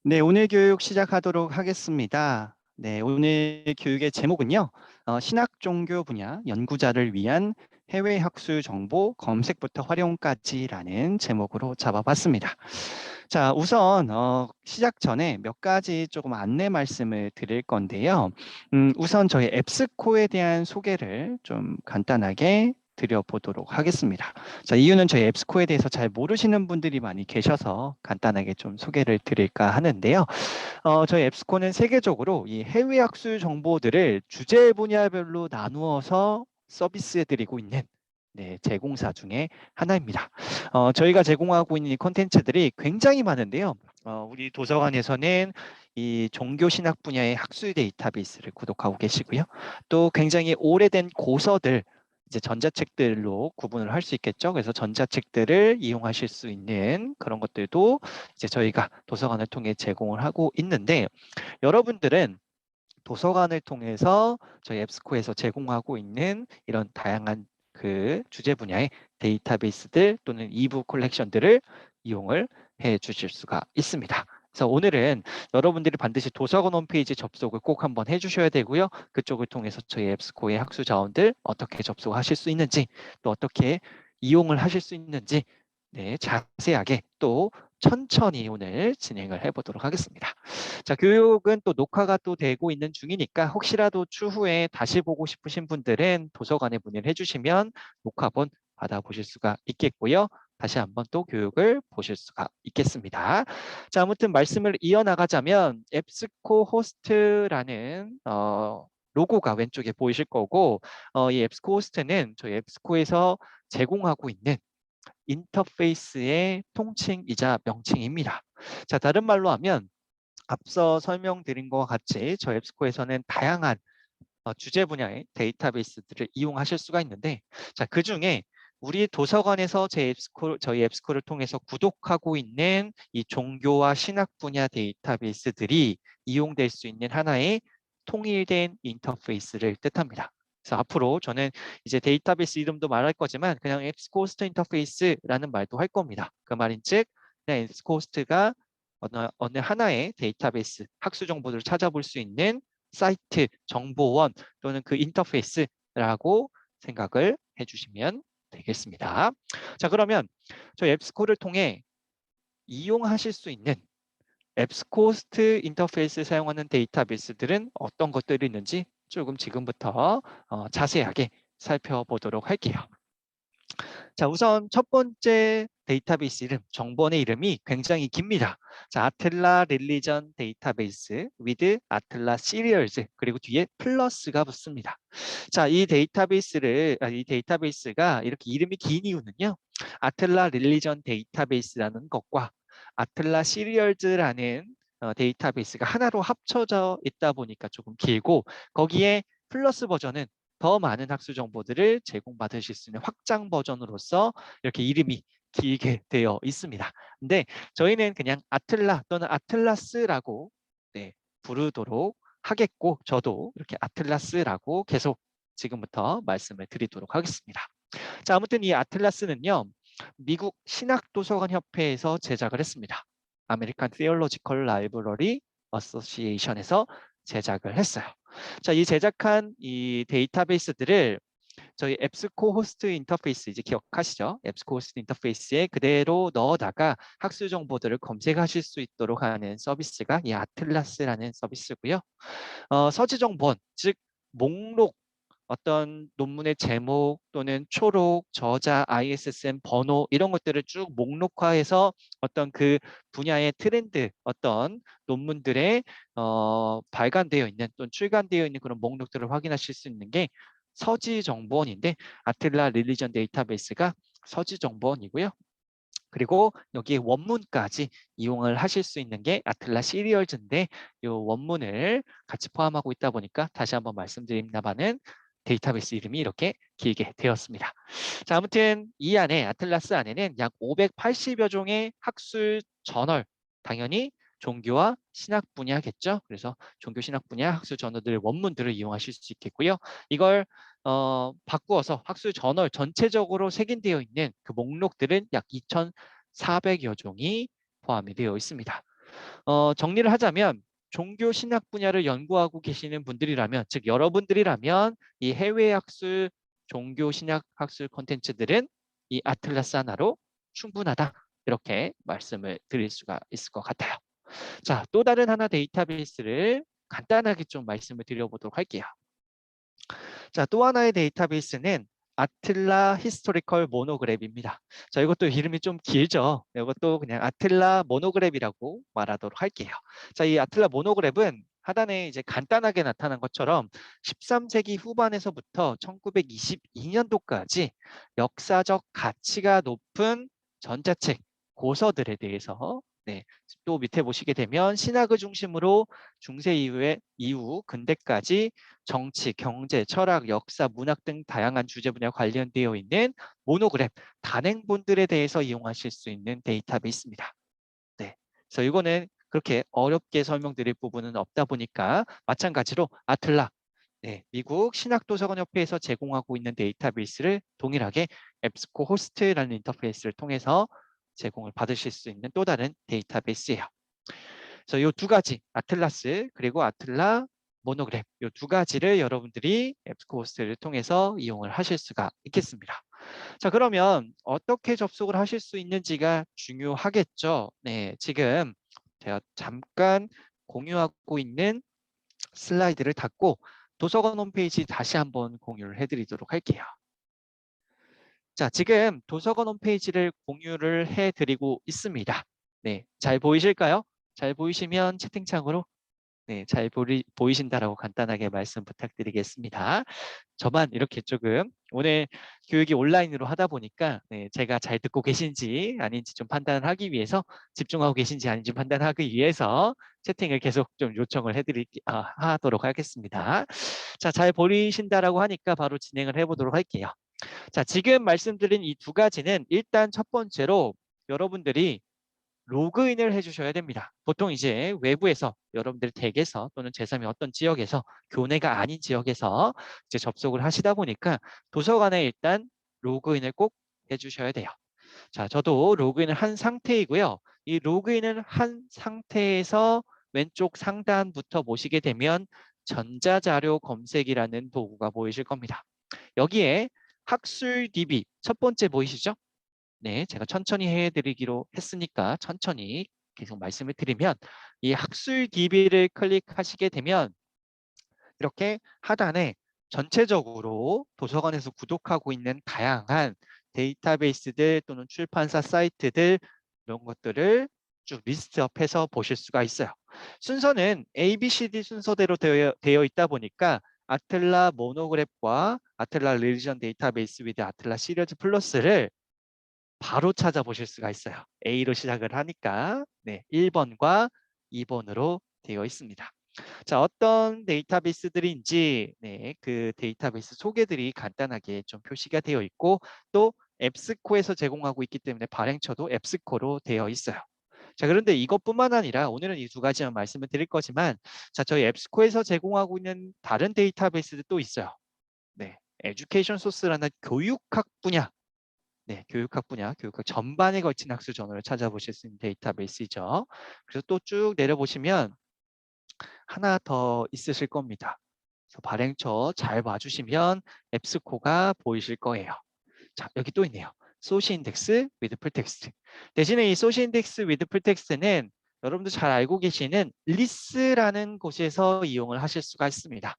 네, 오늘 교육 시작하도록 하겠습니다. 네, 오늘 교육의 제목은요, 신학 종교 분야 연구자를 위한 해외 학술 정보 검색부터 활용까지라는 제목으로 잡아봤습니다. 자, 우선 시작 전에 몇 가지 조금 안내 말씀을 드릴 건데요. 우선 저희 앱스코에 대한 소개를 좀 간단하게 드려보도록 하겠습니다. 자, 이유는 저희 앱스코에 대해서 잘 모르시는 분들이 많이 계셔서 간단하게 좀 소개를 드릴까 하는데요. 저희 앱스코는 세계적으로 이 해외 학술 정보들을 주제 분야별로 나누어서 서비스해드리고 있는 네, 제공사 중에 하나입니다. 저희가 제공하고 있는 이 콘텐츠들이 굉장히 많은데요. 우리 도서관에서는 이 종교신학 분야의 학술 데이터베이스를 구독하고 계시고요. 또 굉장히 오래된 고서들, 이제 전자책들로 구분을 할 수 있겠죠. 그래서 전자책들을 이용하실 수 있는 그런 것들도 이제 저희가 도서관을 통해 제공을 하고 있는데, 여러분들은 도서관을 통해서 저희 앱스코에서 제공하고 있는 이런 다양한 그 주제 분야의 데이터베이스들 또는 이북 컬렉션들을 이용을 해 주실 수가 있습니다. 그래서 오늘은 여러분들이 반드시 도서관 홈페이지 접속을 꼭 한번 해주셔야 되고요. 그쪽을 통해서 저희 앱스코의 학술 자원들 어떻게 접속하실 수 있는지, 또 어떻게 이용을 하실 수 있는지 네, 자세하게 또 천천히 오늘 진행을 해보도록 하겠습니다. 자, 교육은 또 녹화가 또 되고 있는 중이니까 혹시라도 추후에 다시 보고 싶으신 분들은 도서관에 문의를 해주시면 녹화본 받아보실 수가 있겠고요. 다시 한번 또 교육을 보실 수가 있겠습니다. 자, 아무튼 말씀을 이어나가자면 앱스코 호스트라는 로고가 왼쪽에 보이실 거고, 이 앱스코 호스트는 저희 앱스코에서 제공하고 있는 인터페이스의 통칭이자 명칭입니다. 자, 다른 말로 하면 앞서 설명드린 것과 같이 저희 앱스코에서는 다양한 주제 분야의 데이터베이스들을 이용하실 수가 있는데, 자, 그중에 우리 도서관에서 저희 앱스코를 통해서 구독하고 있는 이 종교와 신학 분야 데이터베이스들이 이용될 수 있는 하나의 통일된 인터페이스를 뜻합니다. 그래서 앞으로 저는 이제 데이터베이스 이름도 말할 거지만 그냥 앱스코 호스트 인터페이스라는 말도 할 겁니다. 그 말인즉 그냥 앱스코 호스트가 어느 하나의 데이터베이스, 학술 정보들을 찾아볼 수 있는 사이트, 정보원 또는 그 인터페이스라고 생각을 해주시면 되겠습니다. 자, 그러면 저희 앱스코를 통해 이용하실 수 있는 앱스코스트 인터페이스 사용하는 데이터베이스들은 어떤 것들이 있는지 조금 지금부터 자세하게 살펴보도록 할게요. 자, 우선 첫 번째 데이터베이스 이름, 정보원의 이름이 굉장히 깁니다. 자, 아틀라 릴리전 데이터베이스 with 아틀라 시리얼즈, 그리고 뒤에 플러스가 붙습니다. 자, 이 데이터베이스가 이렇게 이름이 긴 이유는요. 아틀라 릴리전 데이터베이스라는 것과 아틀라 시리얼즈라는 데이터베이스가 하나로 합쳐져 있다 보니까 조금 길고, 거기에 플러스 버전은 더 많은 학술 정보들을 제공받으실 수 있는 확장 버전으로서 이렇게 이름이 길게 되어 있습니다. 근데 저희는 그냥 아틀라 또는 아틀라스라고 네, 부르도록 하겠고, 저도 이렇게 아틀라스라고 계속 지금부터 말씀을 드리도록 하겠습니다. 자, 아무튼 이 아틀라스는요, 미국 신학도서관 협회에서 제작을 했습니다. 아메리칸 티올로지컬 라이브러리 어소시에이션에서 제작을 했어요. 자, 이 제작한 이 데이터베이스들을 저희 앱스코 호스트 인터페이스, 이제 기억하시죠? 앱스코 호스트 인터페이스에 그대로 넣어다가 학술 정보들을 검색하실 수 있도록 하는 서비스가 이 아틀라스라는 서비스고요. 서지 정보원, 즉 목록, 어떤 논문의 제목 또는 초록, 저자, ISSN 번호 이런 것들을 쭉 목록화해서 어떤 그 분야의 트렌드, 어떤 논문들의 발간되어 있는 또는 출간되어 있는 그런 목록들을 확인하실 수 있는 게 서지정보원인데, 아틀라 릴리전 데이터베이스가 서지정보원이고요. 그리고 여기에 원문까지 이용을 하실 수 있는 게 아틀라 시리얼즈인데, 이 원문을 같이 포함하고 있다 보니까 다시 한번 말씀드립니다만은 데이터베이스 이름이 이렇게 길게 되었습니다. 자, 아무튼 이 안에 아틀라스 안에는 약 580여 종의 학술 저널, 당연히 종교와 신학 분야겠죠. 그래서 종교 신학 분야 학술 저널들 원문들을 이용하실 수 있겠고요. 이걸 바꾸어서 학술 저널 전체적으로 색인되어 있는 그 목록들은 약 2,400여 종이 포함이 되어 있습니다. 정리를 하자면 종교 신학 분야를 연구하고 계시는 분들이라면, 즉 여러분들이라면 이 해외 학술 종교 신학 학술 콘텐츠들은 이 아틀라스 하나로 충분하다. 이렇게 말씀을 드릴 수가 있을 것 같아요. 자, 또 다른 하나 데이터베이스를 간단하게 좀 말씀을 드려보도록 할게요. 자, 또 하나의 데이터베이스는 아틀라 히스토리컬 모노그래프입니다. 자, 이것도 이름이 좀 길죠. 이것도 그냥 아틀라 모노그래프라고 말하도록 할게요. 자, 이 아틀라 모노그래프는 하단에 이제 간단하게 나타난 것처럼 13세기 후반에서부터 1922년도까지 역사적 가치가 높은 전자책, 고서들에 대해서 또 밑에 보시게 되면 신학을 중심으로 중세 이후 근대까지 정치, 경제, 철학, 역사, 문학 등 다양한 주제 분야 관련되어 있는 모노그래프, 단행본들에 대해서 이용하실 수 있는 데이터베이스입니다. 네, 그래서 이거는 그렇게 어렵게 설명드릴 부분은 없다 보니까 마찬가지로 아틀라, 미국 신학도서관협회에서 제공하고 있는 데이터베이스를 동일하게 앱스코 호스트라는 인터페이스를 통해서 제공을 받으실 수 있는 또 다른 데이터베이스예요. 그래서 이 두 가지, 아틀라스 그리고 아틀라 모노그래프 이 두 가지를 여러분들이 앱스코 호스트를 통해서 이용을 하실 수가 있겠습니다. 자, 그러면 어떻게 접속을 하실 수 있는지가 중요하겠죠. 네, 지금 제가 잠깐 공유하고 있는 슬라이드를 닫고 도서관 홈페이지 다시 한번 공유를 해드리도록 할게요. 자, 지금 도서관 홈페이지를 공유를 해드리고 있습니다. 네, 잘 보이실까요? 잘 보이시면 채팅창으로 잘 보이신다라고 간단하게 말씀 부탁드리겠습니다. 저만 이렇게 조금 오늘 교육이 온라인으로 하다 보니까 제가 잘 듣고 계신지 아닌지 좀 판단을 하기 위해서 집중하고 계신지 아닌지 판단하기 위해서 채팅을 계속 좀 요청을 하도록 하겠습니다. 자, 잘 보이신다라고 하니까 바로 진행을 해보도록 할게요. 자, 지금 말씀드린 이 두 가지는 일단 첫 번째로 여러분들이 로그인을 해주셔야 됩니다. 보통 이제 외부에서 여러분들 댁에서 또는 제3의 어떤 지역에서 교내가 아닌 지역에서 이제 접속을 하시다 보니까 도서관에 일단 로그인을 꼭 해주셔야 돼요. 자, 저도 로그인을 한 상태이고요. 이 로그인을 한 상태에서 왼쪽 상단부터 보시게 되면 전자자료 검색이라는 도구가 보이실 겁니다. 여기에 학술 DB 첫 번째 보이시죠? 네, 제가 천천히 해드리기로 했으니까 천천히 계속 말씀을 드리면 이 학술 DB를 클릭하시게 되면 이렇게 하단에 전체적으로 도서관에서 구독하고 있는 다양한 데이터베이스들 또는 출판사 사이트들 이런 것들을 쭉 리스트업해서 보실 수가 있어요. 순서는 ABCD 순서대로 되어 있다 보니까 아틀라 모노그래프와 아틀라 릴리전 데이터베이스 위드 아틀라 시리즈 플러스를 바로 찾아보실 수가 있어요. A로 시작을 하니까 1번과 2번으로 되어 있습니다. 자, 어떤 데이터베이스들인지 그 데이터베이스 소개들이 간단하게 좀 표시가 되어 있고 또 앱스코에서 제공하고 있기 때문에 발행처도 앱스코로 되어 있어요. 자, 그런데 이것뿐만 아니라 오늘은 이 두 가지만 말씀을 드릴 거지만 자, 저희 앱스코에서 제공하고 있는 다른 데이터베이스도 또 있어요. 에듀케이션 소스라는 교육학 분야 교육학 전반에 걸친 학술 저널을 찾아보실 수 있는 데이터베이스이죠. 그래서 또 쭉 내려보시면 하나 더 있으실 겁니다. 그래서 발행처 잘 봐주시면 앱스코가 보이실 거예요. 자, 여기 또 있네요. 소시 인덱스 위드 풀텍스트. 대신에 이 소시 인덱스 위드 풀텍스트는 여러분들 잘 알고 계시는 리스라는 곳에서 이용을 하실 수가 있습니다.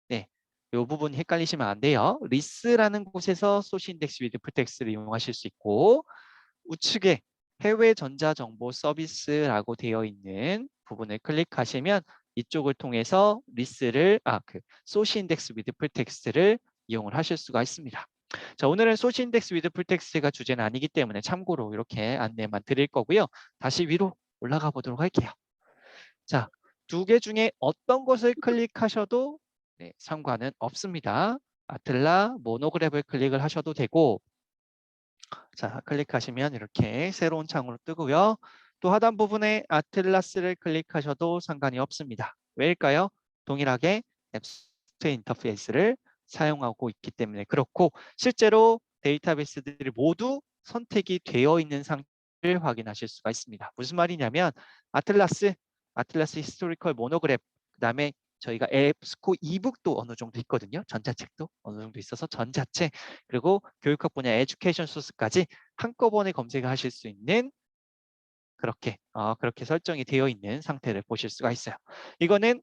네, 이 부분 헷갈리시면 안 돼요. 리스라는 곳에서 소시 인덱스 위드 풀텍스트를 이용하실 수 있고 우측에 해외 전자정보 서비스라고 되어 있는 부분을 클릭하시면 이쪽을 통해서 소시 인덱스 위드 풀텍스트를 이용을 하실 수가 있습니다. 자, 오늘은 소시 인덱스 위드 풀텍스트가 주제는 아니기 때문에 참고로 이렇게 안내만 드릴 거고요. 다시 위로 올라가 보도록 할게요. 자, 두 개 중에 어떤 것을 클릭하셔도 상관은 없습니다. 아틀라 모노그래프를 클릭을 하셔도 되고 자, 클릭하시면 이렇게 새로운 창으로 뜨고요. 또 하단 부분에 아틀라스를 클릭하셔도 상관이 없습니다. 왜일까요? 동일하게 앱스트 인터페이스를 사용하고 있기 때문에 그렇고 실제로 데이터베이스들이 모두 선택이 되어 있는 상태를 확인하실 수가 있습니다. 무슨 말이냐면 아틀라스 히스토리컬 모노그래프, 그다음에 저희가 앱스코 이북도 어느 정도 있거든요. 전자책도 어느 정도 있어서 전자책, 그리고 교육학 분야 에듀케이션 소스까지 한꺼번에 검색을 하실 수 있는 그렇게 설정이 되어 있는 상태를 보실 수가 있어요. 이거는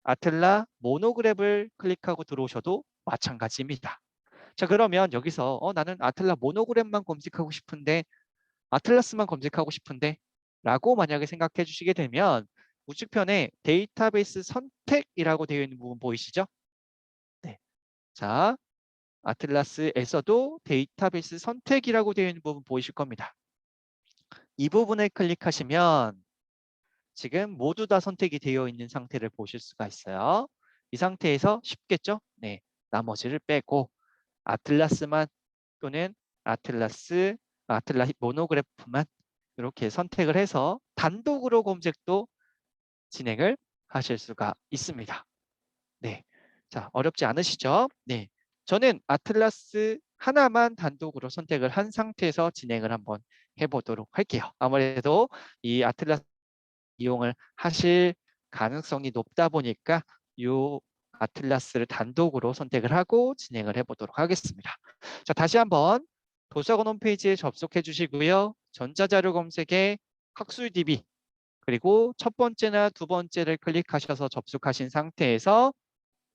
아틀라 모노그래프를 클릭하고 들어오셔도 마찬가지입니다. 자, 그러면 여기서 나는 아틀라 모노그램만 검색하고 싶은데, 아틀라스만 검색하고 싶은데 라고 만약에 생각해 주시게 되면 우측편에 데이터베이스 선택이라고 되어 있는 부분 보이시죠? 네. 자, 아틀라스에서도 데이터베이스 선택이라고 되어 있는 부분 보이실 겁니다. 이 부분을 클릭하시면 지금 모두 다 선택이 되어 있는 상태를 보실 수가 있어요. 이 상태에서 쉽겠죠? 네. 나머지를 빼고 아틀라스만 또는 아틀라 모노그래프만 이렇게 선택을 해서 단독으로 검색도 진행을 하실 수가 있습니다. 네. 자, 어렵지 않으시죠? 네. 저는 아틀라스 하나만 단독으로 선택을 한 상태에서 진행을 한번 해보도록 할게요. 아무래도 이 아틀라스 이용을 하실 가능성이 높다 보니까 이 아틀라스를 단독으로 선택을 하고 진행을 해보도록 하겠습니다. 자, 다시 한번 도서관 홈페이지에 접속해 주시고요. 전자자료 검색에 학술DB, 그리고 첫 번째나 두 번째를 클릭하셔서 접속하신 상태에서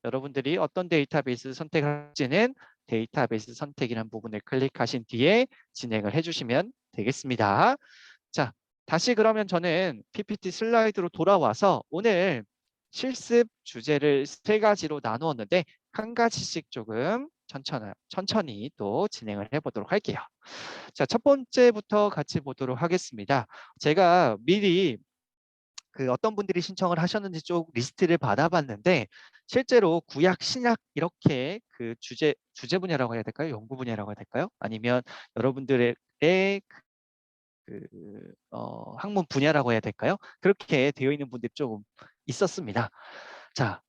여러분들이 어떤 데이터베이스 선택을 할지는 데이터베이스 선택이라는 부분을 클릭하신 뒤에 진행을 해주시면 되겠습니다. 자, 다시 그러면 저는 PPT 슬라이드로 돌아와서 오늘 실습 주제를 세 가지로 나누었는데 한 가지씩 조금 천천히 또 진행을 해보도록 할게요. 자, 첫 번째부터 같이 보도록 하겠습니다. 제가 미리 어떤 분들이 신청을 하셨는지 쭉 리스트를 받아봤는데 실제로 구약, 신약 이렇게 주제 분야라고 해야 될까요? 연구 분야라고 해야 될까요? 아니면 여러분들의 학문 분야라고 해야 될까요? 그렇게 되어 있는 분들이 조금 있었습니다. 자,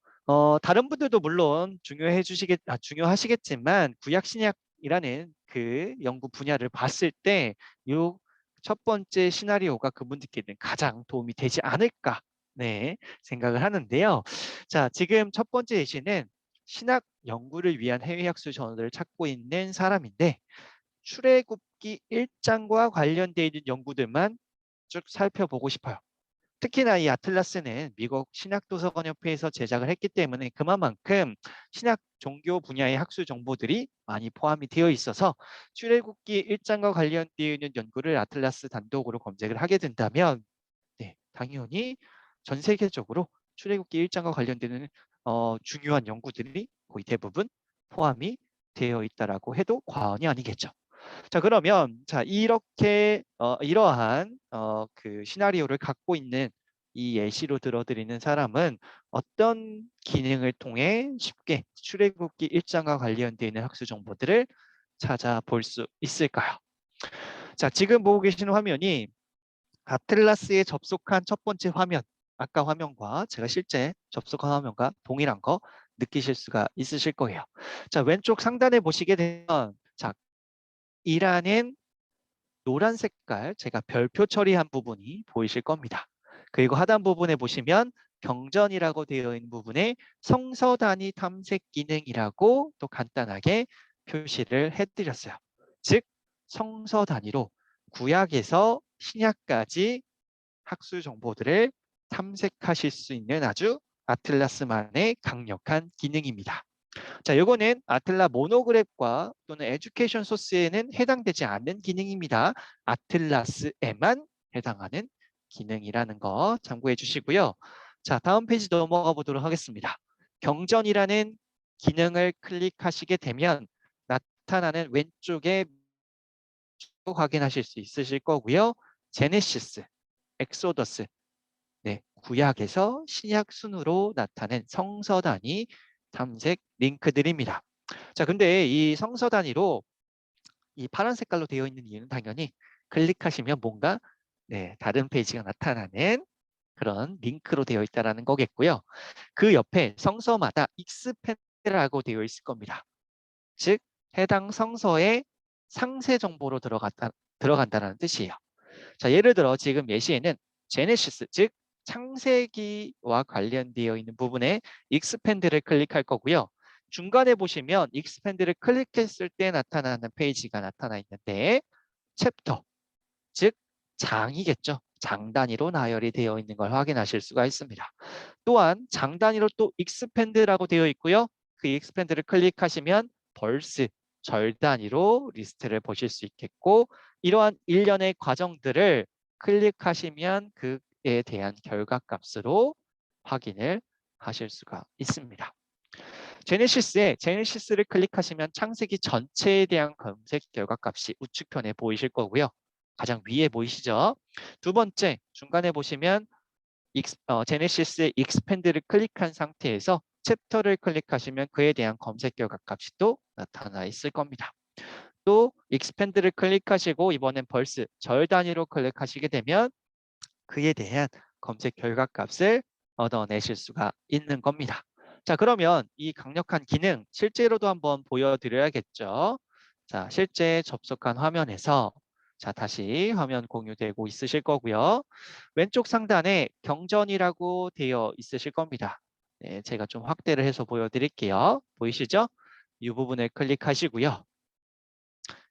다른 분들도 물론 중요하시겠지만 구약, 신약이라는 그 연구 분야를 봤을 때 요 첫 번째 시나리오가 그분들께는 가장 도움이 되지 않을까, 네, 생각을 하는데요. 자, 지금 첫 번째 예시는 신학 연구를 위한 해외 학술 저널을 찾고 있는 사람인데 출애굽기 1장과 관련되어 있는 연구들만 쭉 살펴보고 싶어요. 특히나 이 아틀라스는 미국 신학도서관협회에서 제작을 했기 때문에 그만큼 신학 종교 분야의 학술 정보들이 많이 포함이 되어 있어서 출애굽기 1장과 관련되어 있는 연구를 아틀라스 단독으로 검색을 하게 된다면 네, 당연히 전 세계적으로 출애굽기 1장과 관련되는 중요한 연구들이 거의 대부분 포함이 되어 있다라고 해도 과언이 아니겠죠. 자, 그러면 이렇게 이러한 그 시나리오를 갖고 있는 이 예시로 들어드리는 사람은 어떤 기능을 통해 쉽게 출애굽기 1장과 관련되어 있는 학술 정보들을 찾아볼 수 있을까요? 자, 지금 보고 계시는 화면이 아틀라스에 접속한 첫 번째 화면, 아까 화면과 제가 실제 접속한 화면과 동일한 거 느끼실 수가 있으실 거예요. 자, 왼쪽 상단에 보시게 되면 이라는 노란 색깔 제가 별표 처리한 부분이 보이실 겁니다. 그리고 하단 부분에 보시면 경전이라고 되어 있는 부분에 성서 단위 탐색 기능이라고 또 간단하게 표시를 해드렸어요. 즉 성서 단위로 구약에서 신약까지 학술 정보들을 탐색하실 수 있는 아주 아틀라스만의 강력한 기능입니다. 자, 이거는 아틀라 모노그래프과 또는 에듀케이션 소스에는 해당되지 않는 기능입니다. 아틀라스에만 해당하는 기능이라는 거 참고해 주시고요. 자, 다음 페이지 넘어가 보도록 하겠습니다. 경전이라는 기능을 클릭하시게 되면 나타나는 왼쪽에 확인하실 수 있으실 거고요. 제네시스, 엑소더스, 네, 구약에서 신약 순으로 나타낸 성서 단위 탐색 링크들입니다. 자, 근데 이 성서 단위로 이 파란 색깔로 되어 있는 이유는 당연히 클릭하시면 뭔가 다른 페이지가 나타나는 그런 링크로 되어 있다는 거겠고요. 그 옆에 성서마다 익스펜드라고 되어 있을 겁니다. 즉 해당 성서의 상세 정보로 들어간다는 뜻이에요. 자, 예를 들어 지금 예시에는 제네시스, 즉 창세기와 관련되어 있는 부분에 익스펜드를 클릭할 거고요. 중간에 보시면 익스펜드를 클릭했을 때 나타나는 페이지가 나타나 있는데 챕터, 즉 장이겠죠. 장 단위로 나열이 되어 있는 걸 확인하실 수가 있습니다. 또한 장 단위로 또 익스펜드라고 되어 있고요. 그 익스펜드를 클릭하시면 벌스, 절 단위로 리스트를 보실 수 있겠고 이러한 일련의 과정들을 클릭하시면 그에 대한 결과값으로 확인을 하실 수가 있습니다. 제네시스를 클릭하시면 창세기 전체에 대한 검색 결과값이 우측편에 보이실 거고요. 가장 위에 보이시죠? 두 번째, 중간에 보시면 제네시스의 익스펜드를 클릭한 상태에서 챕터를 클릭하시면 그에 대한 검색 결과값이 또 나타나 있을 겁니다. 또 익스펜드를 클릭하시고 이번엔 벌스, 절 단위로 클릭하시게 되면 그에 대한 검색 결과값을 얻어내실 수가 있는 겁니다. 자, 그러면 이 강력한 기능 실제로도 한번 보여드려야겠죠. 자, 실제 접속한 화면에서 자, 다시 화면 공유되고 있으실 거고요. 왼쪽 상단에 경전이라고 되어 있으실 겁니다. 네, 제가 좀 확대를 해서 보여드릴게요. 보이시죠? 이 부분을 클릭하시고요.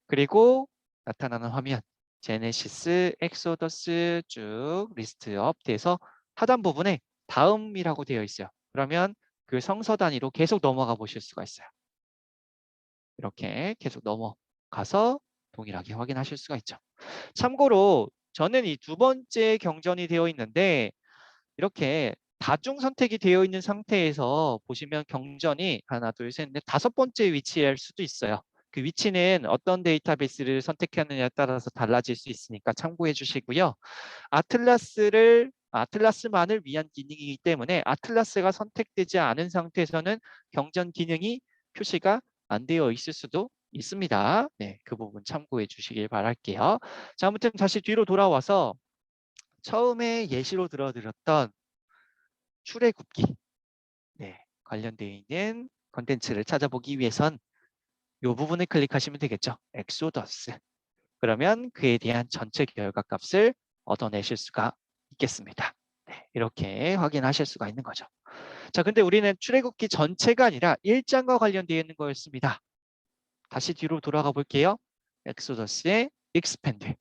그리고 나타나는 화면 제네시스, 엑소더스 쭉 리스트업 돼서 하단 부분에 다음이라고 되어 있어요. 그러면 그 성서 단위로 계속 넘어가 보실 수가 있어요. 이렇게 계속 넘어가서 동일하게 확인하실 수가 있죠. 참고로 저는 이 두 번째 경전이 되어 있는데 이렇게 다중 선택이 되어 있는 상태에서 보시면 경전이 하나, 둘, 셋, 넷, 다섯 번째 위치일 수도 있어요. 그 위치는 어떤 데이터베이스를 선택하느냐에 따라서 달라질 수 있으니까 참고해 주시고요. 아틀라스만을 위한 기능이기 때문에 아틀라스가 선택되지 않은 상태에서는 경전 기능이 표시가 안 되어 있을 수도 있습니다. 네, 그 부분 참고해 주시길 바랄게요. 자, 아무튼 다시 뒤로 돌아와서 처음에 예시로 들어드렸던 출애굽기 네, 관련되어 있는 컨텐츠를 찾아보기 위해선 이 부분을 클릭하시면 되겠죠. 엑소더스. 그러면 그에 대한 전체 결과값을 얻어내실 수가 있겠습니다. 네, 이렇게 확인하실 수가 있는 거죠. 자, 근데 우리는 출애굽기 전체가 아니라 1장과 관련되어 있는 거였습니다. 다시 뒤로 돌아가 볼게요. 엑소더스의 익스펜드.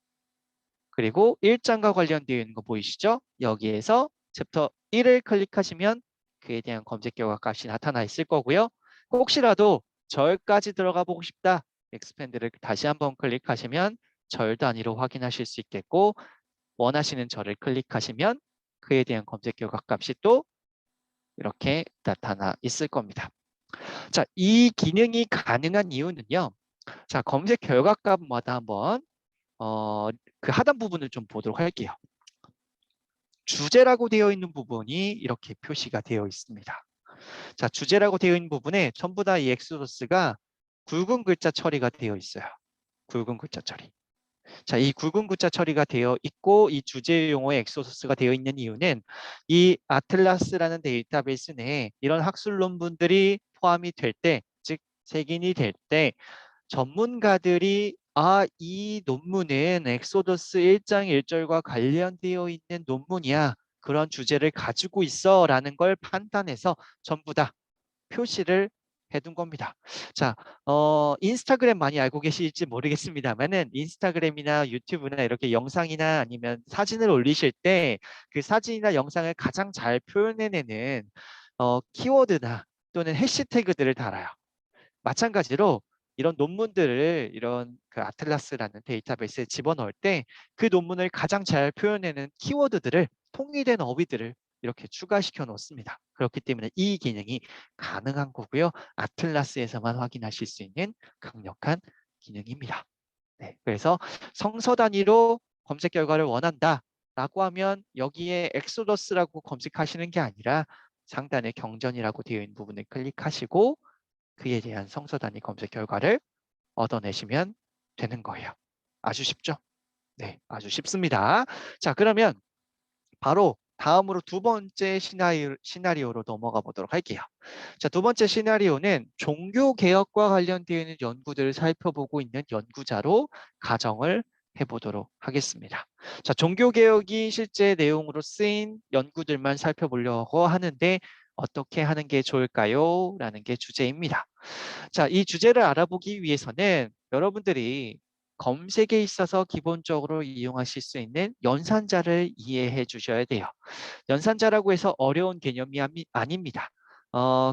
그리고 1장과 관련되어 있는 거 보이시죠? 여기에서 챕터 1을 클릭하시면 그에 대한 검색 결과 값이 나타나 있을 거고요. 혹시라도 절까지 들어가 보고 싶다. 익스펜드를 다시 한번 클릭하시면 절 단위로 확인하실 수 있겠고 원하시는 절을 클릭하시면 그에 대한 검색 결과 값이 또 이렇게 나타나 있을 겁니다. 자, 이 기능이 가능한 이유는요. 자, 검색 결과 값마다 한번 그 하단 부분을 좀 보도록 할게요. 주제라고 되어 있는 부분이 이렇게 표시가 되어 있습니다. 자, 주제라고 되어 있는 부분에 전부 다 이 엑소더스가 굵은 글자 처리가 되어 있어요. 굵은 글자 처리. 자, 이 굵은 글자 처리가 되어 있고 이 주제 용어의 엑소더스가 되어 있는 이유는 이 아틀라스라는 데이터베이스 내에 이런 학술 논문들이 포함이 될 때, 즉 색인이 될 때 전문가들이 이 논문은 엑소더스 1장 1절과 관련되어 있는 논문이야. 그런 주제를 가지고 있어 라는 걸 판단해서 전부 다 표시를 해둔 겁니다. 자, 인스타그램 많이 알고 계실지 모르겠습니다만은 인스타그램이나 유튜브나 이렇게 영상이나 아니면 사진을 올리실 때 그 사진이나 영상을 가장 잘 표현해내는 키워드나 또는 해시태그들을 달아요. 마찬가지로 이런 논문들을 이런 그 아틀라스라는 데이터베이스에 집어넣을 때 그 논문을 가장 잘 표현하는 키워드들을 통일된 어휘들을 이렇게 추가시켜 놓습니다. 그렇기 때문에 이 기능이 가능한 거고요. 아틀라스에서만 확인하실 수 있는 강력한 기능입니다. 네, 그래서 성서 단위로 검색 결과를 원한다라고 하면 여기에 엑소더스라고 검색하시는 게 아니라 상단에 경전이라고 되어 있는 부분을 클릭하시고 그에 대한 성서 단위 검색 결과를 얻어내시면 되는 거예요. 아주 쉽죠? 네, 아주 쉽습니다. 자, 그러면 바로 다음으로 두 번째 시나리오로 넘어가 보도록 할게요. 자, 두 번째 시나리오는 종교 개혁과 관련되어 있는 연구들을 살펴보고 있는 연구자로 가정을 해보도록 하겠습니다. 자, 종교개혁이 실제 내용으로 쓰인 연구들만 살펴보려고 하는데 어떻게 하는 게 좋을까요? 라는 게 주제입니다. 자, 이 주제를 알아보기 위해서는 여러분들이 검색에 있어서 기본적으로 이용하실 수 있는 연산자를 이해해 주셔야 돼요. 연산자라고 해서 어려운 개념이 아닙니다.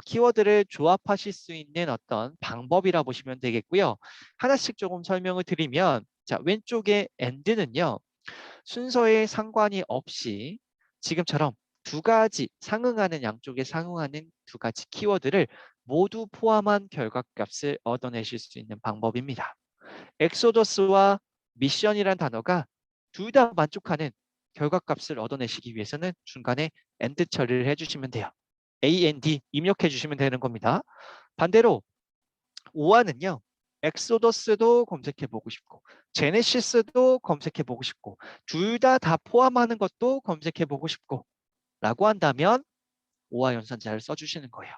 키워드를 조합하실 수 있는 어떤 방법이라 보시면 되겠고요. 하나씩 조금 설명을 드리면, 자, 왼쪽에 and는요, 순서에 상관이 없이 지금처럼 두 가지 상응하는 양쪽에 상응하는 두 가지 키워드를 모두 포함한 결과값을 얻어내실 수 있는 방법입니다. 엑소더스와 미션이란 단어가 둘 다 만족하는 결과값을 얻어내시기 위해서는 중간에 and 처리를 해주시면 돼요. and 입력해 주시면 되는 겁니다. 반대로 오화는요, 엑소더스도 검색해 보고 싶고 제네시스도 검색해 보고 싶고 둘 다 포함하는 것도 검색해 보고 싶고 라고 한다면 오화 연산자를 써주시는 거예요.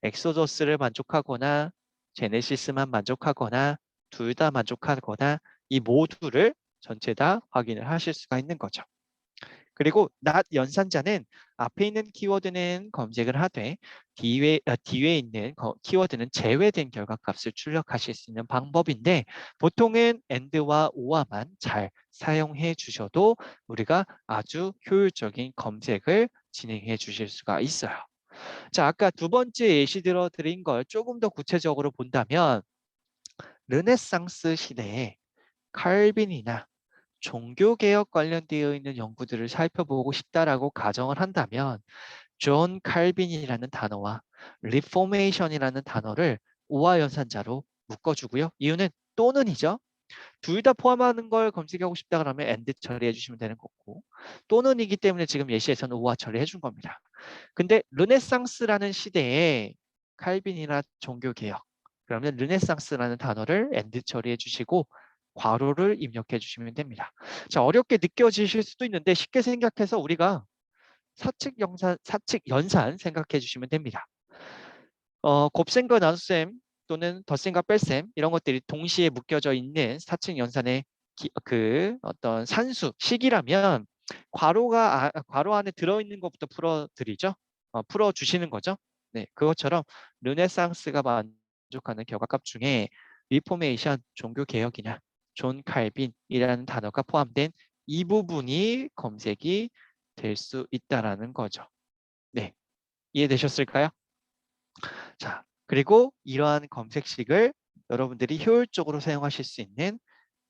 엑소더스를 만족하거나 제네시스만 만족하거나 둘 다 만족하거나 이 모두를 전체 다 확인을 하실 수가 있는 거죠. 그리고 not 연산자는 앞에 있는 키워드는 검색을 하되 뒤에 있는 키워드는 제외된 결과값을 출력하실 수 있는 방법인데 보통은 and와 or만 잘 사용해 주셔도 우리가 아주 효율적인 검색을 진행해 주실 수가 있어요. 자, 아까 두 번째 예시 들어 드린 걸 조금 더 구체적으로 본다면 르네상스 시대에 칼빈이나 종교개혁 관련되어 있는 연구들을 살펴보고 싶다라고 가정을 한다면 존 칼빈이라는 단어와 리포메이션이라는 단어를 우화 연산자로 묶어주고요. 이유는 또는이죠. 둘 다 포함하는 걸 검색하고 싶다 그러면 and 처리해 주시면 되는 거고 또는이기 때문에 지금 예시에서는 우화 처리해 준 겁니다. 근데 르네상스라는 시대에 칼빈이나 종교개혁 그러면 르네상스라는 단어를 and 처리해 주시고 괄호를 입력해 주시면 됩니다. 자, 어렵게 느껴지실 수도 있는데 쉽게 생각해서 우리가 사칙 연산 생각해 주시면 됩니다. 곱셈과 나눗셈 또는 덧셈과 뺄셈 이런 것들이 동시에 묶여져 있는 사칙 연산의 그 어떤 산수 식이라면 괄호 안에 들어있는 것부터 풀어드리죠. 풀어주시는 거죠. 네, 그것처럼 르네상스가 만족하는 결과값 중에 리포메이션, 종교개혁이나 존 칼빈이라는 단어가 포함된 이 부분이 검색이 될 수 있다라는 거죠. 네, 이해되셨을까요? 자, 그리고 이러한 검색식을 여러분들이 효율적으로 사용하실 수 있는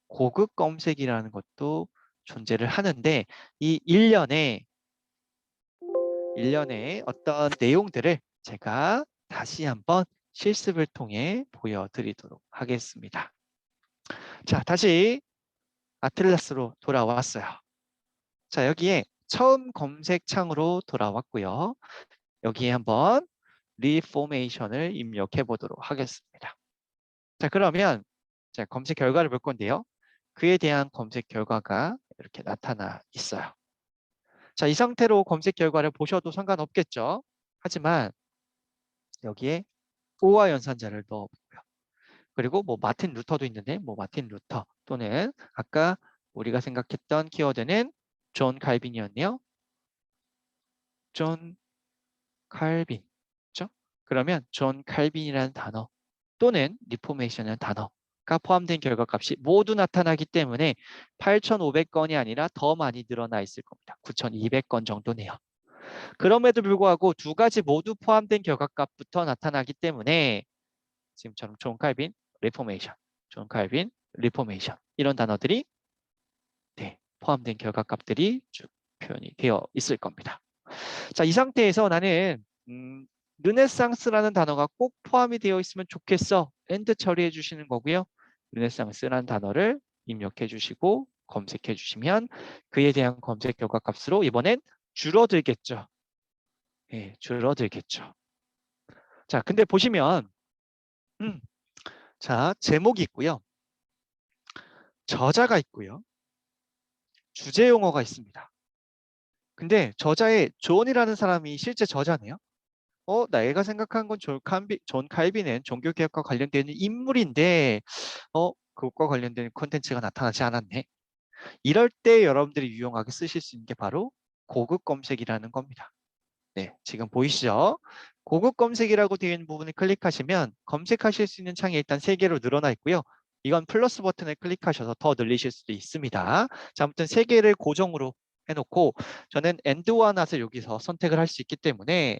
고급 검색이라는 것도 존재를 하는데 이 일련의 어떤 내용들을 제가 다시 한번 실습을 통해 보여드리도록 하겠습니다. 자, 다시 아틀라스로 돌아왔어요. 자, 여기에 처음 검색 창으로 돌아왔고요. 여기에 한번 리포메이션을 입력해 보도록 하겠습니다. 자, 그러면 자, 검색 결과를 볼 건데요. 그에 대한 검색 결과가 이렇게 나타나 있어요. 자, 이 상태로 검색 결과를 보셔도 상관없겠죠. 하지만 여기에 오와 연산자를 넣어보고요. 그리고 뭐 마틴 루터도 있는데 뭐 마틴 루터 또는 아까 우리가 생각했던 키워드는 존 칼빈이었네요. 존 칼빈. 그렇죠? 그러면 존 칼빈이라는 단어 또는 리포메이션이라는 단어가 포함된 결과값이 모두 나타나기 때문에 8,500건이 아니라 더 많이 늘어나 있을 겁니다. 9,200건 정도네요. 그럼에도 불구하고 두 가지 모두 포함된 결과값부터 나타나기 때문에 지금처럼 존 칼빈, 리포메이션, 존 칼빈, 리포메이션 이런 단어들이 네, 포함된 결과값들이 쭉 표현이 되어 있을 겁니다. 자, 이 상태에서 나는 르네상스라는 단어가 꼭 포함이 되어 있으면 좋겠어. and 처리해 주시는 거고요. 르네상스라는 단어를 입력해 주시고 검색해 주시면 그에 대한 검색 결과 값으로 이번엔 줄어들겠죠. 예, 줄어들겠죠. 자, 근데 보시면 자, 제목이 있고요. 저자가 있고요. 주제 용어가 있습니다. 근데 저자의 존이라는 사람이 실제 저자네요. 내가 생각한 건 존 칼빈은 종교개혁과 관련되는 인물인데 그것과 관련된 콘텐츠가 나타나지 않았네. 이럴 때 여러분들이 유용하게 쓰실 수 있는 게 바로 고급 검색이라는 겁니다. 네, 지금 보이시죠? 고급 검색이라고 되어 있는 부분을 클릭하시면 검색하실 수 있는 창이 일단 3개로 늘어나 있고요. 이건 플러스 버튼을 클릭하셔서 더 늘리실 수도 있습니다. 자, 아무튼 3개를 고정으로 해놓고 저는 and와 not을 여기서 선택을 할 수 있기 때문에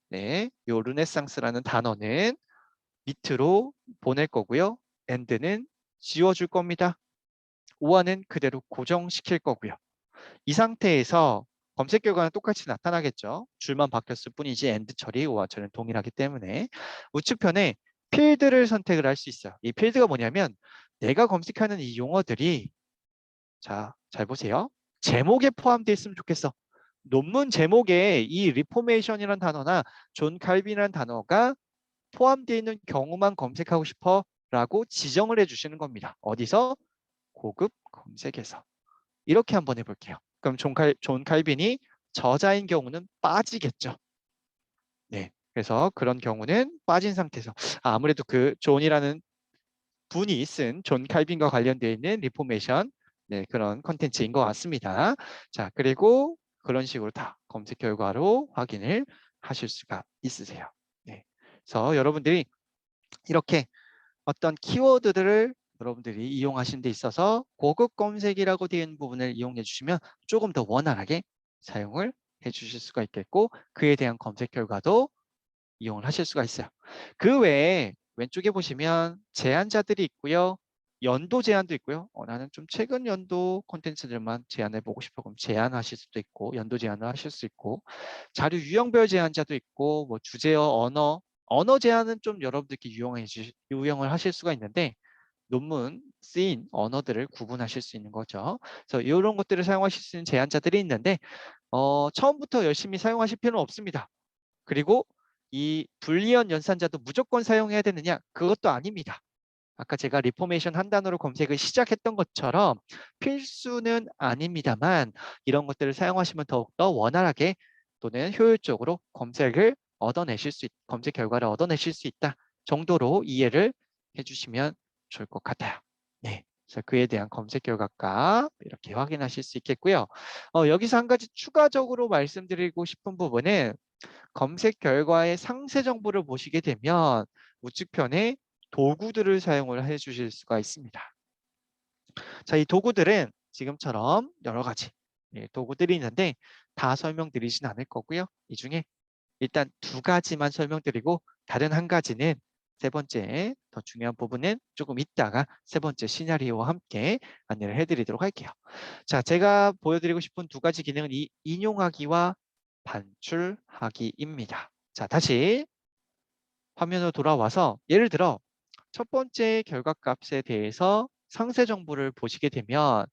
네, 요 르네상스라는 단어는 밑으로 보낼 거고요. and는 지워줄 겁니다. 오화는 그대로 고정시킬 거고요. 이 상태에서 검색 결과는 똑같이 나타나겠죠. 줄만 바뀌었을 뿐이지 end 처리, 오화 처리는 동일하기 때문에 우측편에 필드를 선택을 할 수 있어요. 이 필드가 뭐냐면 내가 검색하는 이 용어들이 자, 잘 보세요. 제목에 포함되어 있으면 좋겠어. 논문 제목에 이 리포메이션이라는 단어나 존 칼빈이라는 단어가 포함되어 있는 경우만 검색하고 싶어 라고 지정을 해주시는 겁니다. 어디서? 고급 검색에서. 이렇게 한번 해볼게요. 그럼 존 칼빈이 저자인 경우는 빠지겠죠. 네. 그래서 그런 경우는 빠진 상태에서 아무래도 그 존이라는 분이 쓴 존 칼빈과 관련되어 있는 리포메이션 네, 그런 컨텐츠인 것 같습니다. 자, 그리고 그런 식으로 다 검색 결과로 확인을 하실 수가 있으세요. 네. 그래서 여러분들이 이렇게 어떤 키워드들을 여러분들이 이용하신 데 있어서 고급 검색이라고 되어 있는 부분을 이용해 주시면 조금 더 원활하게 사용을 해 주실 수가 있겠고 그에 대한 검색 결과도 이용을 하실 수가 있어요. 그 외에 왼쪽에 보시면 제한자들이 있고요. 연도 제한도 있고요. 나는 좀 최근 연도 콘텐츠들만 제한해 보고 싶어. 그럼 제한하실 수도 있고 연도 제한을 하실 수 있고 자료 유형별 제한자도 있고 뭐 주제어 언어 제한은 좀 여러분들께 유용을 하실 수가 있는데 논문 쓰인 언어들을 구분하실 수 있는 거죠. 그래서 이런 것들을 사용하실 수 있는 제한자들이 있는데 처음부터 열심히 사용하실 필요는 없습니다. 그리고 이 불리언 연산자도 무조건 사용해야 되느냐? 그것도 아닙니다. 아까 제가 리포메이션 한 단어로 검색을 시작했던 것처럼 필수는 아닙니다만 이런 것들을 사용하시면 더욱더 원활하게 또는 효율적으로 검색 결과를 얻어내실 수 있다 정도로 이해를 해주시면 좋을 것 같아요. 네. 그래서 그에 대한 검색 결과값 이렇게 확인하실 수 있겠고요. 여기서 한 가지 추가적으로 말씀드리고 싶은 부분은 검색 결과의 상세 정보를 보시게 되면 우측편에 도구들을 사용을 해 주실 수가 있습니다. 자, 이 도구들은 지금처럼 여러 가지 도구들이 있는데 다 설명드리진 않을 거고요. 이 중에 일단 2가지만 설명드리고 다른 한 가지는 세 번째 더 중요한 부분은 조금 이따가 세 번째 시나리오와 함께 안내를 해드리도록 할게요. 자, 제가 보여드리고 싶은 2가지 기능은 이 인용하기와 반출하기입니다. 자, 다시 화면으로 돌아와서 예를 들어 첫 번째 결과값에 대해서 상세 정보를 보시게 되면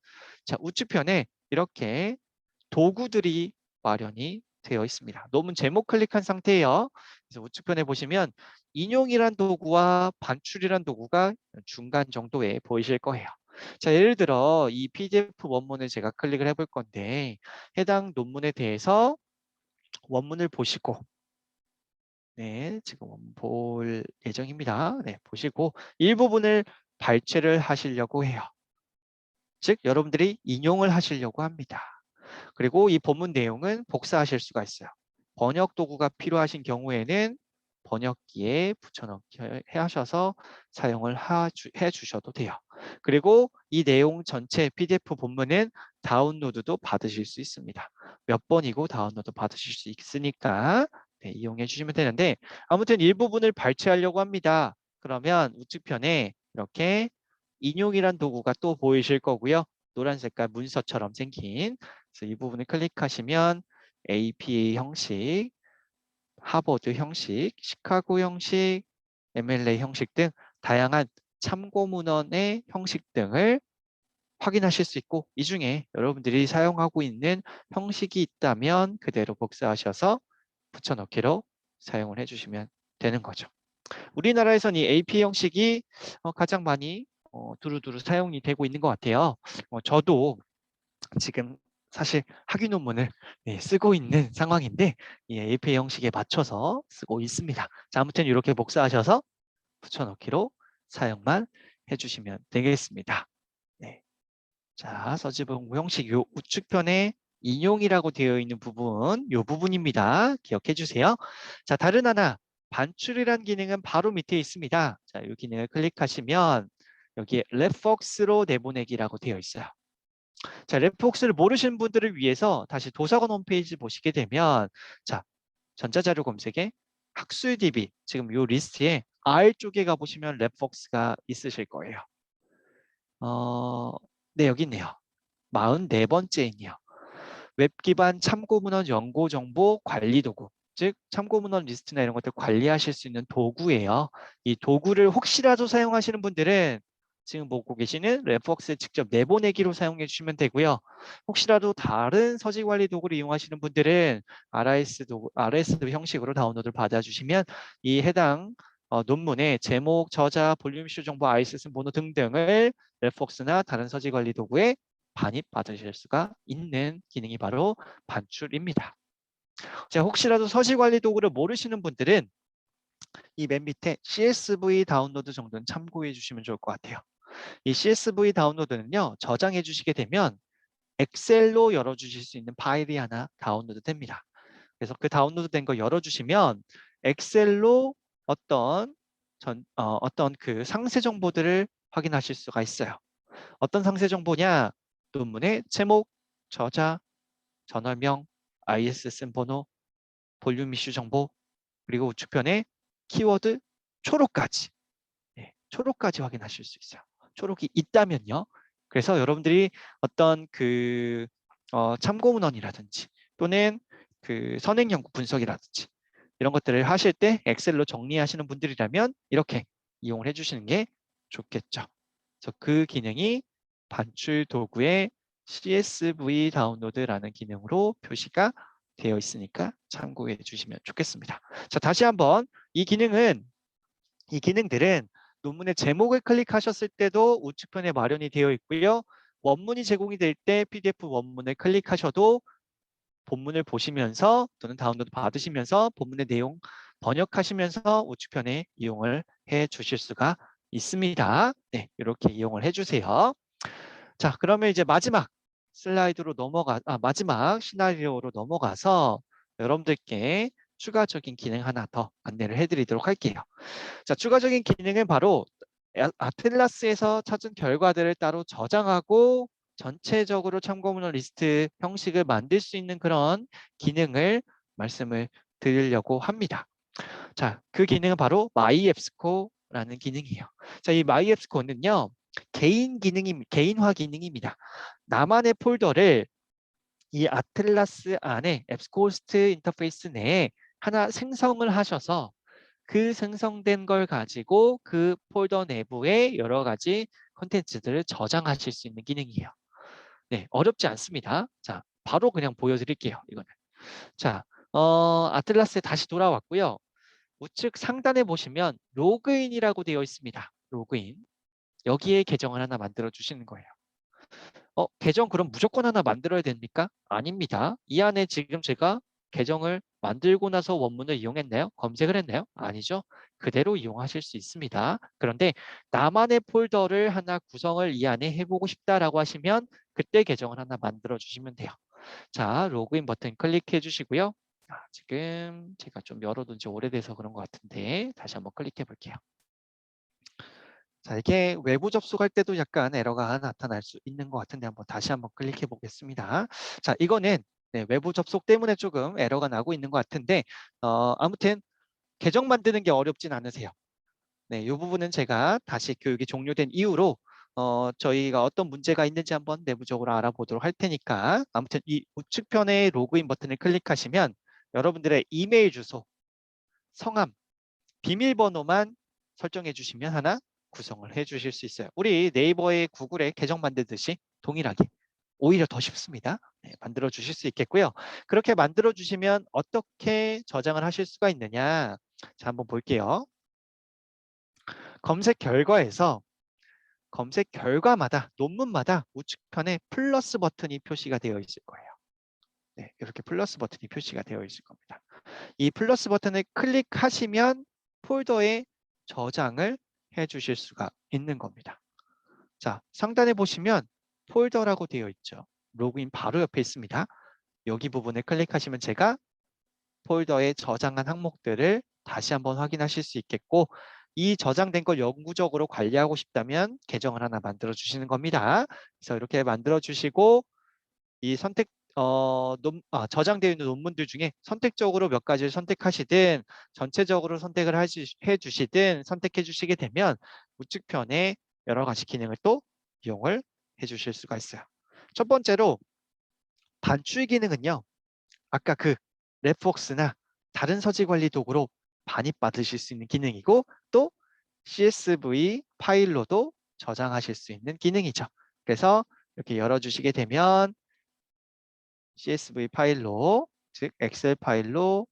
자, 우측편에 이렇게 도구들이 마련이 되어 있습니다. 논문 제목 클릭한 상태예요. 그래서 우측편에 보시면 인용이란 도구와 반출이란 도구가 중간 정도에 보이실 거예요. 자, 예를 들어 이 PDF 원문을 제가 클릭을 해볼 건데 해당 논문에 대해서 원문을 보시고 네, 지금 볼 예정입니다. 네, 보시고 일부분을 발췌를 하시려고 해요. 즉, 여러분들이 인용을 하시려고 합니다. 그리고 이 본문 내용은 복사하실 수가 있어요. 번역 도구가 필요하신 경우에는 번역기에 붙여넣기 하셔서 사용을 해 주셔도 돼요. 그리고 이 내용 전체 PDF 본문은 다운로드도 받으실 수 있습니다. 몇 번이고 다운로드 받으실 수 있으니까 네, 이용해 주시면 되는데 아무튼 일부분을 발췌하려고 합니다. 그러면 우측편에 이렇게 인용이란 도구가 또 보이실 거고요. 노란 색깔 문서처럼 생긴 그래서 이 부분을 클릭하시면 APA 형식, 하버드 형식, 시카고 형식, MLA 형식 등 다양한 참고 문헌의 형식 등을 확인하실 수 있고 이 중에 여러분들이 사용하고 있는 형식이 있다면 그대로 복사하셔서 붙여넣기로 사용을 해주시면 되는 거죠. 우리나라에선 이 APA 형식이 가장 많이 두루두루 사용이 되고 있는 것 같아요. 저도 지금 사실 학위 논문을 쓰고 있는 상황인데 이 APA 형식에 맞춰서 쓰고 있습니다. 자, 아무튼 이렇게 복사하셔서 붙여넣기로 사용만 해주시면 되겠습니다. 네. 자, 서지봉구 형식 요 우측편에 인용이라고 되어 있는 부분, 요 부분입니다. 기억해 주세요. 자, 다른 하나, 반출이란 기능은 바로 밑에 있습니다. 자, 이 기능을 클릭하시면 여기에 랩폭스로 내보내기라고 되어 있어요. 자, 랩폭스를 모르시는 분들을 위해서 다시 도서관 홈페이지 보시게 되면, 자, 전자자료 검색에 학술DB, 지금 요 리스트에 R 쪽에 가보시면 랩폭스가 있으실 거예요. 네, 여기 있네요. 44번째이네요. 웹 기반 참고 문헌 연고 정보 관리 도구. 즉 참고 문헌 리스트나 이런 것들 관리하실 수 있는 도구예요. 이 도구를 혹시라도 사용하시는 분들은 지금 보고 계시는 랩폭스 직접 내보내기로 사용해 주시면 되고요. 혹시라도 다른 서식 관리 도구를 이용하시는 분들은 RS 형식으로 다운로드를 받아주시면 이 해당 논문의 제목, 저자, 볼륨 이슈 정보, ISSN 번호 등등을 랩폭스나 다른 서식 관리 도구에 반입 받으실 수가 있는 기능이 바로 반출입니다. 자, 혹시라도 서식 관리 도구를 모르시는 분들은 이 맨 밑에 CSV 다운로드 정도는 참고해 주시면 좋을 것 같아요. 이 CSV 다운로드는요, 저장해 주시게 되면 엑셀로 열어주실 수 있는 파일이 하나 다운로드 됩니다. 그래서 그 다운로드 된 거 열어주시면 엑셀로 어떤 그 상세 정보들을 확인하실 수가 있어요. 어떤 상세 정보냐? 논문의 제목, 저자, 저널명, ISSN 번호, 볼륨 이슈 정보, 그리고 우측편에 키워드 초록까지. 네, 초록까지 확인하실 수 있어요. 초록이 있다면요. 그래서 여러분들이 어떤 그 참고 문헌이라든지 또는 그 선행 연구 분석이라든지 이런 것들을 하실 때 엑셀로 정리하시는 분들이라면 이렇게 이용을 해주시는 게 좋겠죠. 그래서 그 기능이 반출 도구의 CSV 다운로드라는 기능으로 표시가 되어 있으니까 참고해 주시면 좋겠습니다. 자, 다시 한번 이 기능들은 논문의 제목을 클릭하셨을 때도 우측편에 마련이 되어 있고요. 원문이 제공이 될 때 PDF 원문을 클릭하셔도 본문을 보시면서 또는 다운로드 받으시면서 본문의 내용 번역하시면서 우측편에 이용을 해 주실 수가 있습니다. 네, 이렇게 이용을 해 주세요. 자, 그러면 이제 마지막 마지막 시나리오로 넘어가서 여러분들께 추가적인 기능 하나 더 안내를 해드리도록 할게요. 자, 추가적인 기능은 바로 아틀라스에서 찾은 결과들을 따로 저장하고 전체적으로 참고문헌 리스트 형식을 만들 수 있는 그런 기능을 말씀을 드리려고 합니다. 자, 그 기능은 바로 MyEBSCO라는 기능이에요. 자, 이 MyEBSCO는요, 개인화 기능입니다. 나만의 폴더를 이 아틀라스 안에 앱스코호스트 인터페이스 내에 하나 생성을 하셔서 그 생성된 걸 가지고 그 폴더 내부에 여러 가지 콘텐츠들을 저장하실 수 있는 기능이에요. 네, 어렵지 않습니다. 자, 바로 그냥 보여드릴게요. 이거는. 자, 아틀라스에 다시 돌아왔고요. 우측 상단에 보시면 로그인이라고 되어 있습니다. 로그인. 여기에 계정을 하나 만들어 주시는 거예요. 계정 그럼 무조건 하나 만들어야 됩니까? 아닙니다. 이 안에 지금 제가 계정을 만들고 나서 원문을 이용했나요? 검색을 했나요? 아니죠. 그대로 이용하실 수 있습니다. 그런데 나만의 폴더를 하나 구성을 이 안에 해보고 싶다라고 하시면 그때 계정을 하나 만들어 주시면 돼요. 자, 로그인 버튼 클릭해 주시고요. 지금 제가 좀 열어둔 지 오래돼서 그런 것 같은데 다시 한번 클릭해 볼게요. 자, 이게 외부 접속할 때도 약간 에러가 나타날 수 있는 것 같은데 다시 한번 클릭해 보겠습니다. 자, 이거는 네, 외부 접속 때문에 조금 에러가 나고 있는 것 같은데 아무튼 계정 만드는 게 어렵진 않으세요. 네, 이 부분은 제가 다시 교육이 종료된 이후로 저희가 어떤 문제가 있는지 한번 내부적으로 알아보도록 할 테니까 아무튼 이 우측편에 로그인 버튼을 클릭하시면 여러분들의 이메일 주소, 성함, 비밀번호만 설정해 주시면 하나 구성을 해 주실 수 있어요. 우리 네이버에 구글에 계정 만들듯이 동일하게 오히려 더 쉽습니다. 네, 만들어 주실 수 있겠고요. 그렇게 만들어 주시면 어떻게 저장을 하실 수가 있느냐. 자, 한번 볼게요. 검색 결과에서 검색 결과마다 논문마다 우측편에 플러스 버튼이 표시가 되어 있을 거예요. 네, 이렇게 플러스 버튼이 표시가 되어 있을 겁니다. 이 플러스 버튼을 클릭하시면 폴더에 저장을 해 주실 수가 있는 겁니다. 자, 상단에 보시면 폴더라고 되어 있죠. 로그인 바로 옆에 있습니다. 여기 부분을 클릭하시면 제가 폴더에 저장한 항목들을 다시 한번 확인하실 수 있겠고, 이 저장된 걸 영구적으로 관리하고 싶다면 계정을 하나 만들어 주시는 겁니다. 그래서 이렇게 만들어 주시고 이 저장되어 있는 논문들 중에 선택적으로 몇 가지를 선택하시든 전체적으로 선택을 해 주시든 선택해 주시게 되면 우측편에 여러 가지 기능을 또 이용을 해 주실 수가 있어요. 첫 번째로 반출 기능은요. 아까 그 랩웍스나 다른 서지 관리 도구로 반입받으실 수 있는 기능이고, 또 CSV 파일로도 저장하실 수 있는 기능이죠. 그래서 이렇게 열어주시게 되면 CSV 파일로, 즉 엑셀 파일로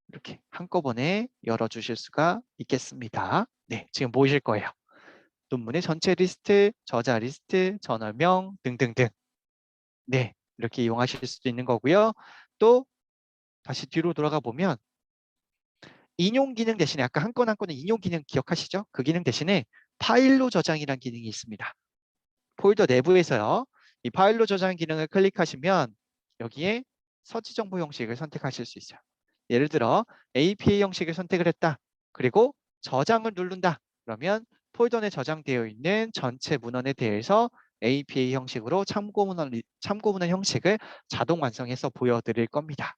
이렇게 한꺼번에 열어주실 수가 있겠습니다. 네, 지금 보이실 거예요. 논문의 전체 리스트, 저자 리스트, 저널명 등등등. 네, 이렇게 이용하실 수도 있는 거고요. 또 다시 뒤로 돌아가 보면 인용 기능 대신에 아까 한 건 한 건의 인용 기능 기억하시죠? 그 기능 대신에 파일로 저장이라는 기능이 있습니다. 폴더 내부에서요. 이 파일로 저장 기능을 클릭하시면 여기에 서치 정보 형식을 선택하실 수 있어요. 예를 들어 APA 형식을 선택을 했다. 그리고 저장을 누른다. 그러면 폴더 내 저장되어 있는 전체 문헌에 대해서 APA 형식으로 참고문헌 형식을 자동 완성해서 보여드릴 겁니다.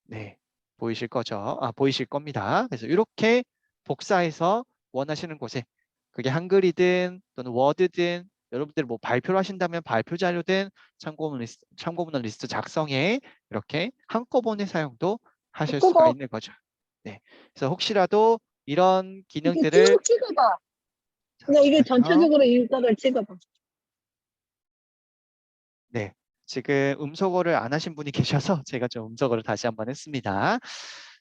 네, 보이실 거죠? 보이실 겁니다. 그래서 이렇게 복사해서 원하시는 곳에 그게 한글이든 또는 워드든 여러분들 뭐 발표를 하신다면 발표 자료든 참고문헌 리스트 작성에 이렇게 한꺼번에 사용도 하실 수가 그거 있는 거죠. 네, 그래서 혹시라도 이런 이게 기능들을 쭉 찍어봐. 그냥 이게 잠시만요. 전체적으로 이거를 찍어봐. 네, 지금 음소거를 안 하신 분이 계셔서 제가 좀 음소거를 다시 한번 했습니다.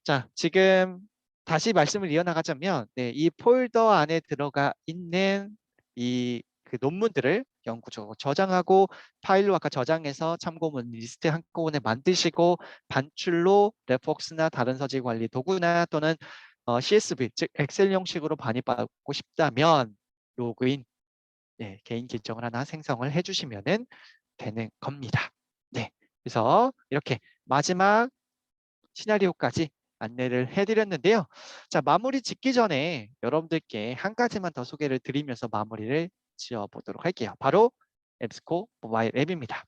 자, 지금 다시 말씀을 이어나가자면 네, 이 폴더 안에 들어가 있는 이 그 논문들을 영구적으로 저장하고 파일로 아까 저장해서 참고문 리스트 한꺼번에 만드시고 반출로 레폭스나 다른 서지 관리 도구나 또는 CSV 즉 엑셀 형식으로 반입받고 싶다면 로그인 개인 계정을 하나 생성을 해주시면은 되는 겁니다. 네, 그래서 이렇게 마지막 시나리오까지 안내를 해드렸는데요. 자, 마무리 짓기 전에 여러분들께 한 가지만 더 소개를 드리면서 마무리를 지어보도록 할게요. 바로 앱스코 모바일 앱입니다.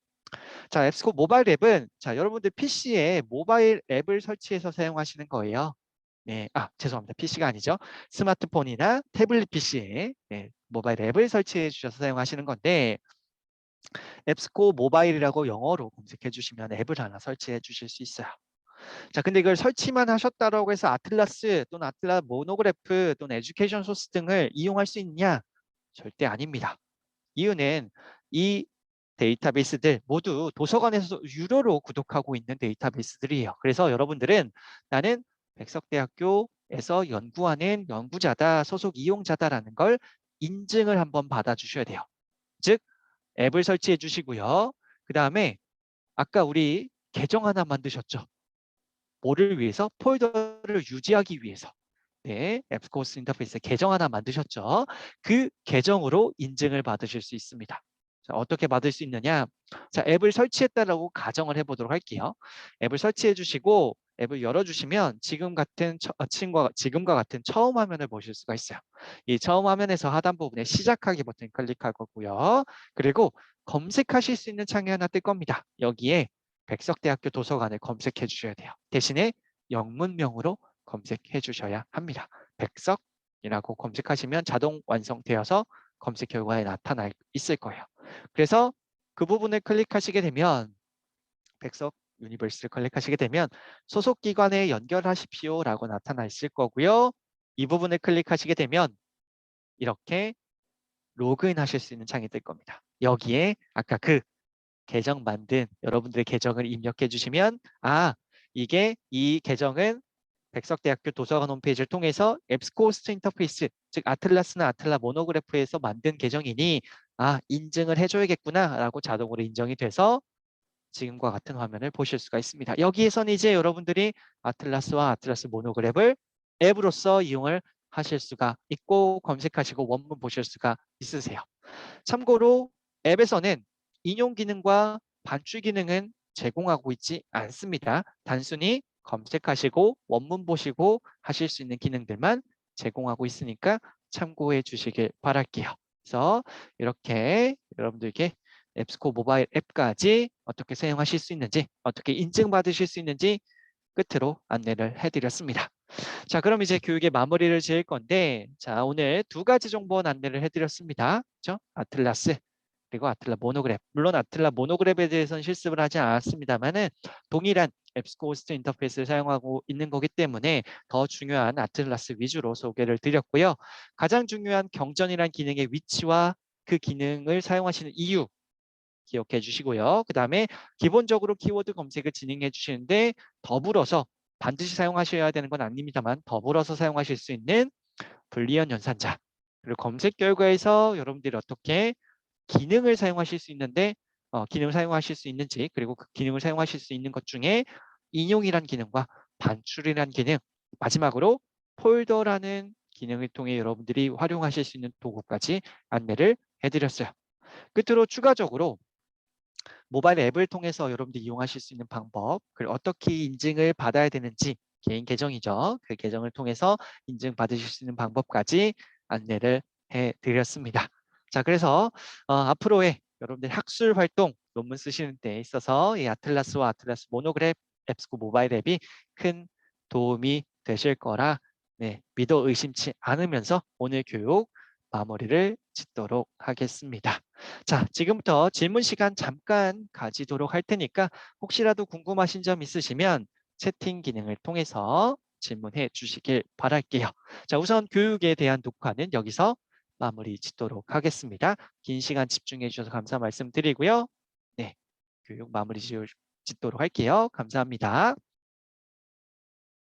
자, 앱스코 모바일 앱은 자, 여러분들 PC에 모바일 앱을 설치해서 사용하시는 거예요. 네, 죄송합니다. PC가 아니죠. 스마트폰이나 태블릿 PC에 모바일 앱을 설치해 주셔서 사용하시는 건데 앱스코 모바일이라고 영어로 검색해 주시면 앱을 하나 설치해 주실 수 있어요. 자, 근데 이걸 설치만 하셨다라고 해서 아틀라스 또는 아틀라 모노그래프 또는 에듀케이션 소스 등을 이용할 수 있냐? 절대 아닙니다. 이유는 이 데이터베이스들 모두 도서관에서 유료로 구독하고 있는 데이터베이스들이에요. 그래서 여러분들은 나는 백석대학교에서 연구하는 연구자다, 소속 이용자다라는 걸 인증을 한번 받아주셔야 돼요. 즉, 앱을 설치해 주시고요. 그 다음에 아까 우리 계정 하나 만드셨죠? 뭐를 위해서? 폴더를 유지하기 위해서. 네, 앱스코스 인터페이스에 계정 하나 만드셨죠? 그 계정으로 인증을 받으실 수 있습니다. 자, 어떻게 받을 수 있느냐? 자, 앱을 설치했다라고 가정을 해보도록 할게요. 앱을 설치해 주시고 앱을 열어주시면 지금과 같은 처음 화면을 보실 수가 있어요. 이 처음 화면에서 하단 부분에 시작하기 버튼 클릭할 거고요. 그리고 검색하실 수 있는 창이 하나 뜰 겁니다. 여기에 백석대학교 도서관을 검색해 주셔야 돼요. 대신에 영문명으로 검색해 주셔야 합니다. 백석이라고 검색하시면 자동 완성되어서 검색 결과에 나타나 있을 거예요. 그래서 그 부분을 클릭하시게 되면 백석 유니버스를 클릭하시게 되면 소속 기관에 연결하십시오라고 나타나 있을 거고요. 이 부분을 클릭하시게 되면 이렇게 로그인 하실 수 있는 창이 뜰 겁니다. 여기에 아까 그 계정 만든 여러분들의 계정을 입력해 주시면 이게 이 계정은 백석대학교 도서관 홈페이지를 통해서 앱스코스트 인터페이스 즉 아틀라스나 아틀라 모노그래프에서 만든 계정이니 인증을 해줘야겠구나 라고 자동으로 인정이 돼서 지금과 같은 화면을 보실 수가 있습니다. 여기에서는 이제 여러분들이 아틀라스와 아틀라스 모노그래프를 앱으로서 이용을 하실 수가 있고 검색하시고 원문 보실 수가 있으세요. 참고로 앱에서는 인용 기능과 반출 기능은 제공하고 있지 않습니다. 단순히 검색하시고 원문 보시고 하실 수 있는 기능들만 제공하고 있으니까 참고해 주시길 바랄게요. 그래서 이렇게 여러분들께 앱스코 모바일 앱까지 어떻게 사용하실 수 있는지, 어떻게 인증받으실 수 있는지 끝으로 안내를 해드렸습니다. 자, 그럼 이제 교육의 마무리를 지을 건데, 자, 오늘 두 가지 정보원 안내를 해드렸습니다. 그죠? 아틀라스 그리고 아틀라 모노그래프. 물론 아틀라 모노그래프에 대해서는 실습을 하지 않았습니다만은 동일한 앱스코 호스트 인터페이스를 사용하고 있는 거기 때문에 더 중요한 아틀라스 위주로 소개를 드렸고요. 가장 중요한 경전이란 기능의 위치와 그 기능을 사용하시는 이유 기억해 주시고요. 그 다음에 기본적으로 키워드 검색을 진행해 주시는데 더불어서 반드시 사용하셔야 되는 건 아닙니다만 더불어서 사용하실 수 있는 불리언 연산자 그리고 검색 결과에서 여러분들이 어떻게 기능을 사용하실 수 있는데 기능을 사용하실 수 있는지 그리고 그 기능을 사용하실 수 있는 것 중에 인용이란 기능과 반출이란 기능 마지막으로 폴더라는 기능을 통해 여러분들이 활용하실 수 있는 도구까지 안내를 해드렸어요. 끝으로 추가적으로 모바일 앱을 통해서 여러분들이 이용하실 수 있는 방법, 그리고 어떻게 인증을 받아야 되는지 개인 계정이죠. 그 계정을 통해서 인증 받으실 수 있는 방법까지 안내를 해드렸습니다. 자, 그래서 앞으로의 여러분들 학술 활동, 논문 쓰시는 데 있어서 이 아틀라스와 아틀라스 모노그래프 앱스코 모바일 앱이 큰 도움이 되실 거라 믿어 의심치 않으면서 오늘 교육 마무리를 짓도록 하겠습니다. 자, 지금부터 질문 시간 잠깐 가지도록 할 테니까 혹시라도 궁금하신 점 있으시면 채팅 기능을 통해서 질문해 주시길 바랄게요. 자, 우선 교육에 대한 녹화는 여기서 마무리 짓도록 하겠습니다. 긴 시간 집중해 주셔서 감사 말씀드리고요. 네, 교육 마무리 짓도록 할게요. 감사합니다.